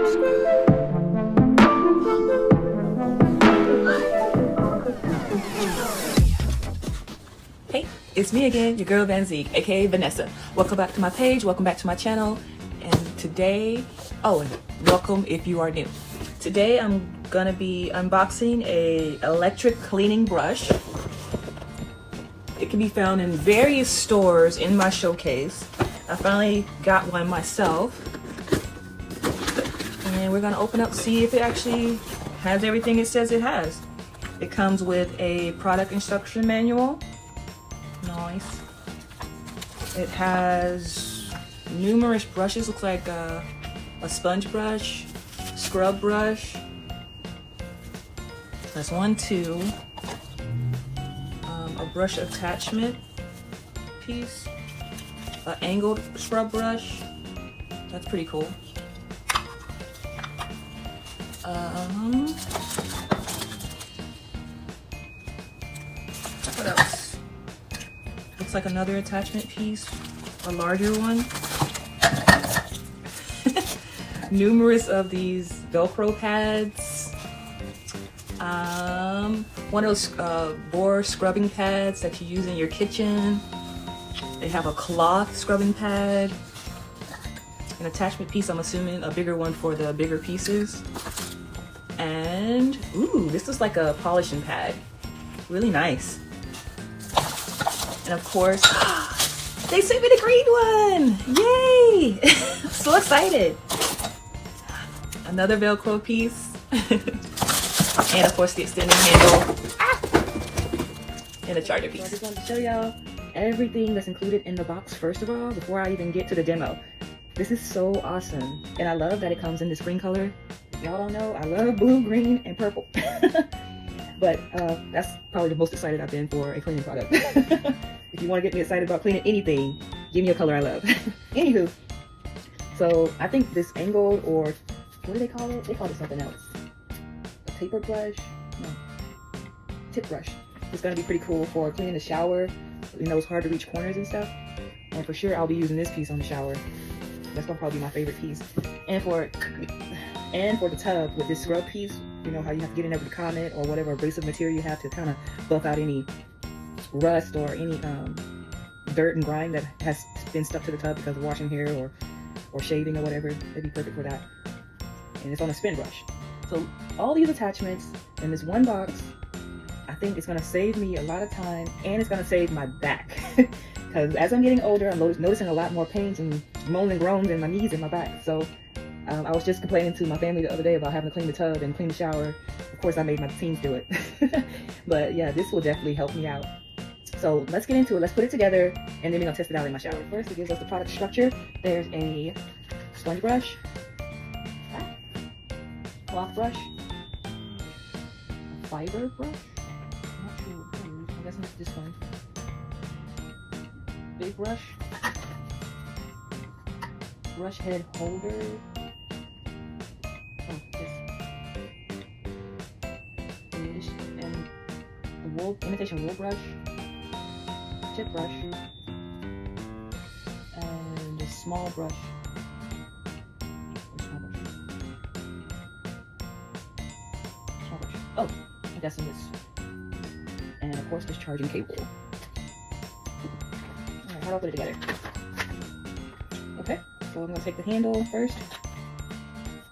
Hey, it's me again, your girl Vanzeig, aka Vanessa. Welcome back to my page, welcome back to my channel. And today, and welcome if you are new. Today I'm gonna be unboxing a electric cleaning brush. It can be found in various stores in my showcase. I finally got one myself. And we're gonna open up, see if it actually has everything it says it has. It comes with a product instruction manual. Nice. It has numerous brushes. Looks like a sponge brush, scrub brush. That's 1, 2. A brush attachment piece. An angled scrub brush. That's pretty cool. What else? Looks like another attachment piece, a larger one. Numerous of these Velcro pads. One of those boar scrubbing pads that you use in your kitchen. They have a cloth scrubbing pad. An attachment piece, I'm assuming a bigger one for the bigger pieces. And, ooh, this is like a polishing pad. Really nice. And of course, they sent me the green one! Yay! I'm so excited. Another Velcro piece. And of course the extending handle. And a charger piece. So I just wanted to show y'all everything that's included in the box first of all, before I even get to the demo. This is so awesome. And I love that it comes in this green color. Y'all don't know, I love blue, green, and purple. But that's probably the most excited I've been for a cleaning product. If you want to get me excited about cleaning anything, give me a color I love. Anywho, so I think this angled, or what do they call it? They call it something else. A taper brush? No. Tip brush. It's going to be pretty cool for cleaning the shower, in those hard to reach corners and stuff. And for sure I'll be using this piece on the shower. That's going to probably be my favorite piece. And for the tub with this scrub piece, you know how you have to get in there with the Comet or whatever abrasive material you have to kind of buff out any rust or any dirt and grime that has been stuck to the tub because of washing hair or shaving or whatever. It'd be perfect for that. And it's on a spin brush. So all these attachments in this one box, I think it's going to save me a lot of time, and it's going to save my back. Because as I'm getting older, I'm noticing a lot more pains and moans and groans in my knees and my back. So I was just complaining to my family the other day about having to clean the tub and clean the shower. Of course, I made my teens do it. But yeah, this will definitely help me out. So let's get into it. Let's put it together, and then we're going to test it out in my shower. First, it gives us the product structure. There's a sponge brush, cloth brush, a fiber brush. I'm not sure what it is. I'm guessing it's this one. Big brush, brush head holder. Oh, this. And the wool, imitation wool brush, tip brush, and a small brush. Small brush. Oh, I'm guessing this. And of course, this charging cable. Alright, how do I put it together? Okay, so I'm going to take the handle first,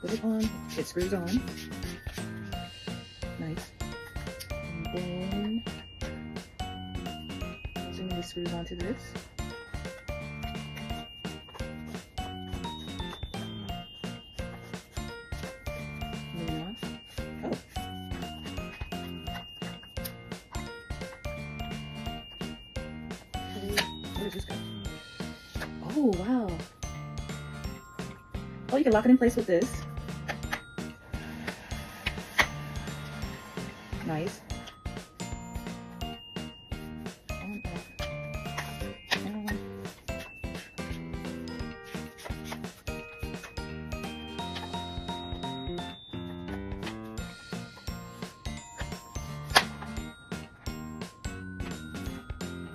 put it on, it screws on. Nice. And then, assuming this screws onto this. Moving on. Oh. Where does this go? Oh, wow. Oh, you can lock it in place with this. Nice.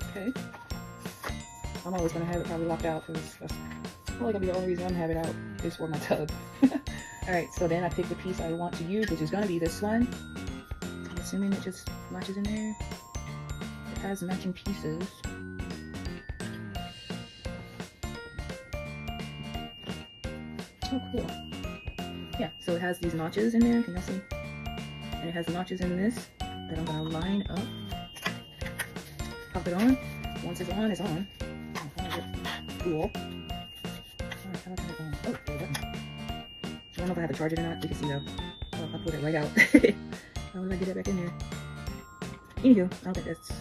Okay. I'm always going to have it probably locked out because that's probably going to be the only reason I'm having it out is for my tub. Alright, so then I picked the piece I want to use, which is going to be this one. I'm assuming it just matches in there. It has matching pieces. Oh, cool. Yeah, so it has these notches in there. Can y'all see? And it has notches in this that I'm going to line up. Pop it on. Once it's on, it's on. Cool. Alright, how do I turn it on? Oh, there we go. I don't know if I have to charge it or not. You can see though. Oh, I pulled it right out. How do I get it back in there? Anywho, I don't think it's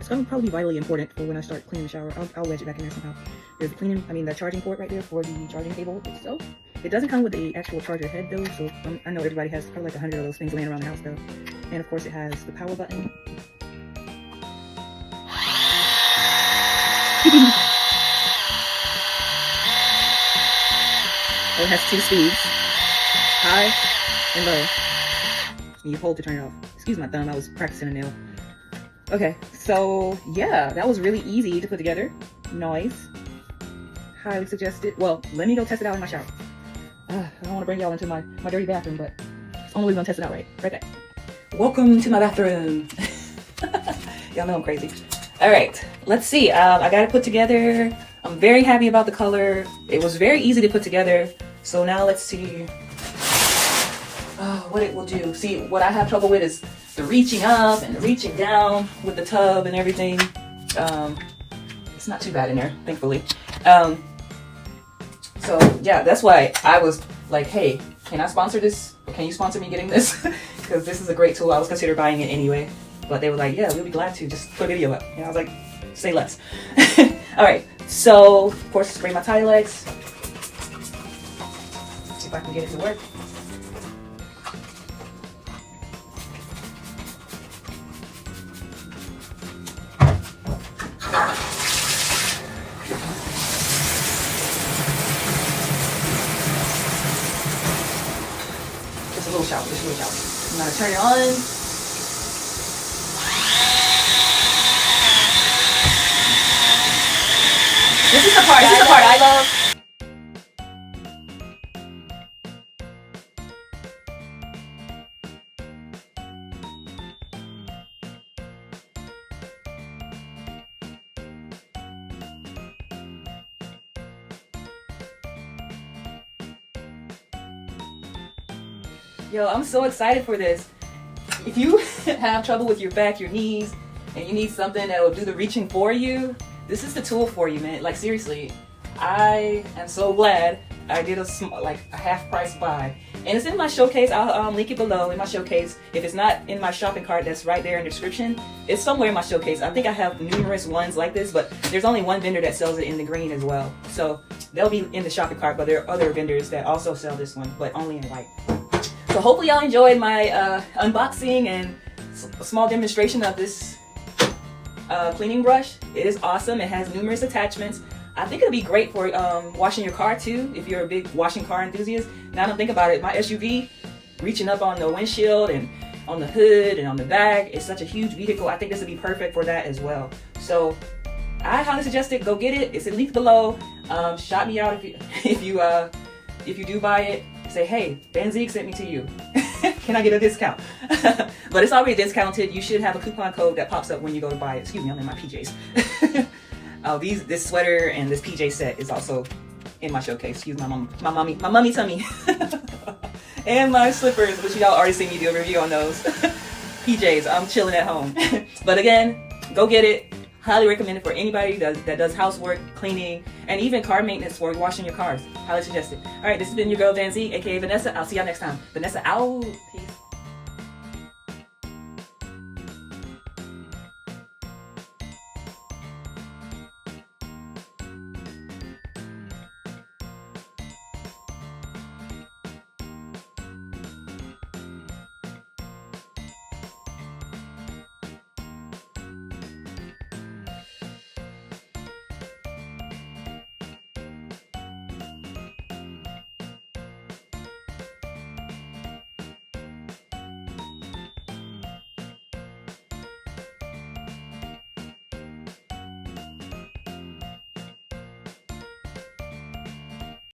going to probably be vitally important for when I start cleaning the shower. I'll wedge it back in there somehow. There's the charging port right there for the charging cable itself. It doesn't come with the actual charger head though, so I know everybody has probably like 100 of those things laying around the house though. And of course it has the power button. Oh, it has 2 speeds, high and low. And you hold to turn it off. Excuse my thumb, I was practicing a nail. Okay, so yeah, that was really easy to put together. Nice. Highly suggested. Well, let me go test it out in my shower. I don't want to bring y'all into my dirty bathroom, but it's only gonna test it out right back. Welcome to my bathroom. Y'all know I'm crazy. All right, let's see. I got it put together. I'm very happy about the color. It was very easy to put together. So now let's see what it will do. See, what I have trouble with is the reaching up and the reaching down with the tub and everything. It's not too bad in there, thankfully. So yeah, that's why I was like, hey, can I sponsor this? Can you sponsor me getting this? Because this is a great tool. I was considering buying it anyway. But they were like, yeah, we'll be glad to. Just put a video up. And I was like, say less. All right, so of course, spray my Tilex. See if I can get it to work. Just a little shower, just a little shower. I'm gonna turn it on. This is the part I love. Yo, I'm so excited for this. If you have trouble with your back, your knees, and you need something that will do the reaching for you, this is the tool for you, man. Like seriously, I am so glad I did a half price buy. And it's in my showcase. I'll link it below in my showcase. If it's not in my shopping cart, that's right there in the description. It's somewhere in my showcase. I think I have numerous ones like this, but there's only one vendor that sells it in the green as well. So they'll be in the shopping cart, but there are other vendors that also sell this one, but only in white. So hopefully y'all enjoyed my unboxing and a small demonstration of this cleaning brush. It is awesome. It has numerous attachments. I think it'll be great for washing your car too, if you're a big washing car enthusiast. Now don't think about it. My SUV, reaching up on the windshield and on the hood and on the back, it's such a huge vehicle. I think this would be perfect for that as well. So I highly suggest it. Go get it. It's linked below. Shout me out if you do buy it. Say, hey, Vanzeig sent me to you. Can I get a discount? But it's already discounted. You should have a coupon code that pops up when you go to buy it. Excuse me, I'm in my PJs. Oh, this sweater and this PJ set is also in my showcase. Excuse my mommy tummy. And my slippers, which y'all already seen me do a review on those. PJs, I'm chilling at home. But again, go get it. Highly recommend it for anybody that does housework, cleaning, and even car maintenance for washing your cars. Highly suggest it. All right, this has been your girl Vanzeig, aka Vanessa. I'll see y'all next time. Vanessa out. Peace.